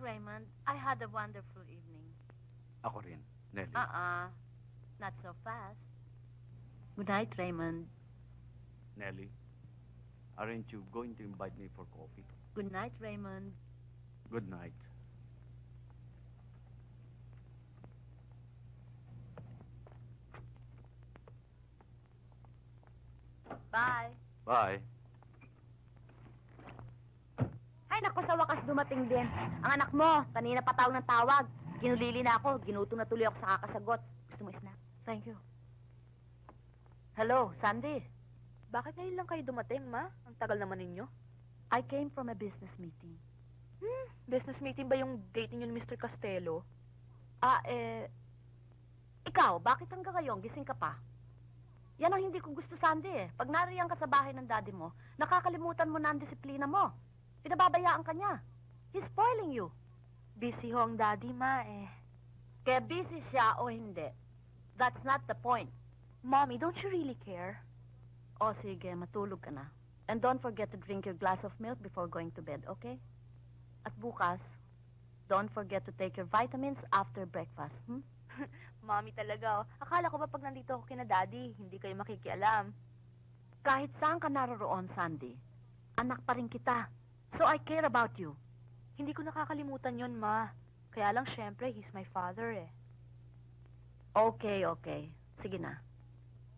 Raymond. I had a wonderful evening. Ako rin, Nelly. Not so fast. Good night, Raymond. Nelly, aren't you going to invite me for coffee? Good night, Raymond. Good night. Bye. Bye. Ay, naku, sa wakas dumating din. Ang anak mo, kanina pa tawag ng tawag. Ginulili na ako, ginuto na tuloy ako sa kakasagot. Gusto mo snack? Thank you. Hello, Sandy. Bakit ngayon lang kayo dumating, ma? Ang tagal naman ninyo. I came from a business meeting. Business meeting ba yung date ninyo ni Mr. Costello? Ikaw, bakit hanggang ngayon gising ka pa? Yan ang hindi ko gusto, Sandy eh. Pag nariyan ka sa bahay ng daddy mo, nakakalimutan mo na ang disiplina mo. Pinababayaan ka niya. He's spoiling you. Busy ho ang daddy, ma, eh. Kaya busy siya o hindi. That's not the point. Mommy, don't you really care? O sige, matulog ka na. And don't forget to drink your glass of milk before going to bed, okay? At bukas, don't forget to take your vitamins after breakfast, Mommy talaga, oh. Akala ko ba pag nandito ako kina daddy, hindi kayo makikialam? Kahit saan ka naroroon, Sandy, anak pa rin kita. So I care about you. Hindi ko nakakalimutan yon, ma. Kaya lang, syempre, he's my father, eh. Okay, okay. Sige na.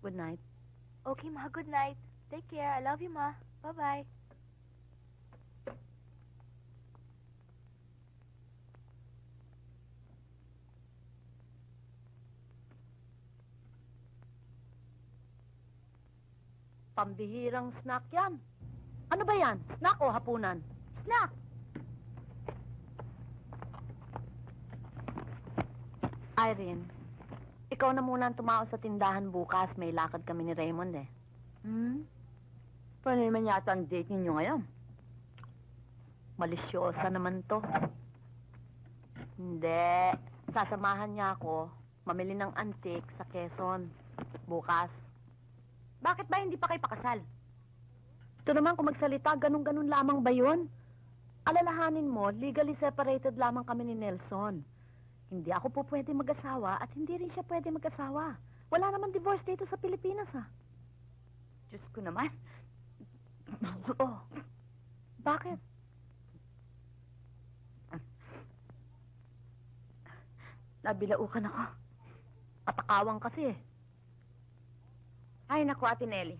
Good night. Okay, ma, good night. Take care. I love you, ma. Bye-bye. Pambihirang snack yan. Ano ba yan? Snack o hapunan? Snack! Irene, ikaw na muna ang tumao sa tindahan bukas. May lakad kami ni Raymond eh. Paano naman yata ang date ninyo ngayon? Malisyosa naman to. Hindi. Sasamahan niya ako mamili ng antik sa Quezon. Bukas. Bakit ba hindi pa kayo pakasal? Ito naman kung magsalita, ganun-ganun lamang ba yun? Alalahanin mo, legally separated lamang kami ni Nelson. Hindi ako po pwede mag-asawa at hindi rin siya pwede mag-asawa. Wala naman divorce dito sa Pilipinas, ha? Diyos ko naman. Oh, bakit? Nabilaukan ako. Katakawang kasi eh. Ay, naku, Ate Nelly.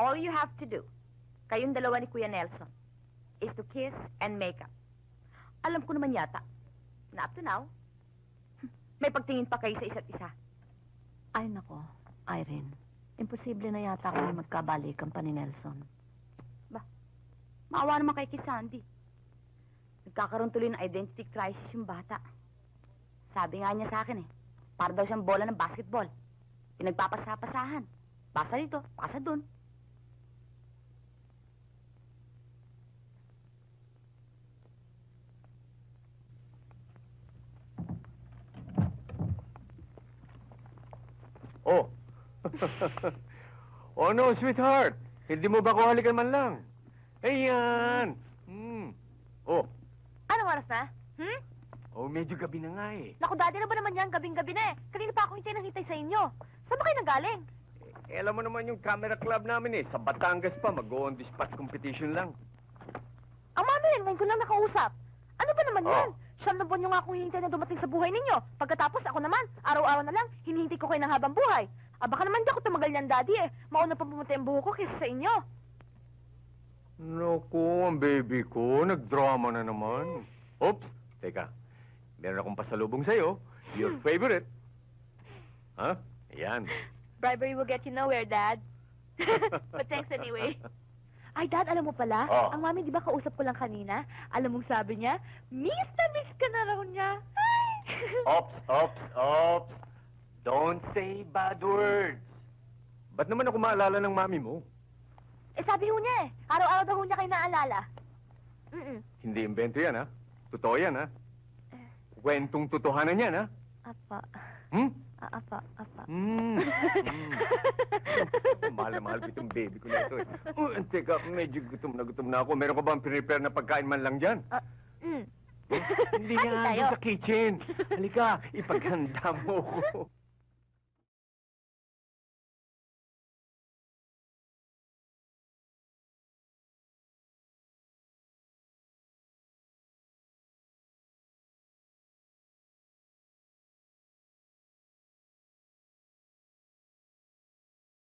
All you have to do, kayong dalawa ni Kuya Nelson, is to kiss and make up. Alam ko naman yata, na up to now, may pagtingin pa kayo sa isa't isa. Ay, nako, Irene. Imposible na yata kami magkabalikan pa ni Nelson. Maawa naman kay Sandy. Nagkakaroon tuloy ng identity crisis yung bata. Sabi nga niya sa akin eh, para daw siyang bola ng basketball. Pinagpapasapasahan. Pasa dito, pasa dun. Oh. Oh no, sweetheart. Hindi mo ba ako halikan man lang? Ayan. Oh. Anong oras na? Oh, medyo gabi na nga eh. Naku, daddy, na ba naman yan? Gabing-gabi na eh. Kanina pa ako hintay ng hintay sa inyo. Saan ba kayo nanggaling? Alam mo naman yung camera club namin eh. Sa Batangas pa, mag-on-the-spot competition lang. Ang mami rin, ngayon ko lang nakausap. Ano ba naman yan? Oh. 9 buwan nyo nga akong hinihintay na dumating sa buhay ninyo. Pagkatapos ako naman, araw-araw na lang, hinihintay ko kayo ng habang buhay. Baka naman di ako tumagal niyan, daddy eh. Mauna pa pumunta yung buho ko kaysa sa inyo. Naku, ang baby ko. Nag-drama na naman. Oops. Teka. Meron akong pasalubong sa'yo. Your favorite. Ha? Ayan. Bribery will get you nowhere, Dad. But thanks anyway. Ay, Dad, alam mo pala, Oh. ang mami, di ba kausap ko lang kanina? Alam mong sabi niya, miss na miss ka na raw niya. Ay! Ops, ops, ops. Don't say bad words. Ba't naman ako maalala ng mami mo? Eh, sabi ho niya eh, araw-araw daw ho niya kayo naalala. Hindi imbento yan, ha? Totoo yan, ha? Kwentong totohanan yan, ha? Apa. Hmm? Apa. Mahal na mahal ko itong baby ko na ito, eh. Teka, medyo gutom na ako. Meron ka bang prepare na pagkain man lang dyan? Hindi Halika yan, tayo. doon sa kitchen. Halika, ipaghanda mo ko.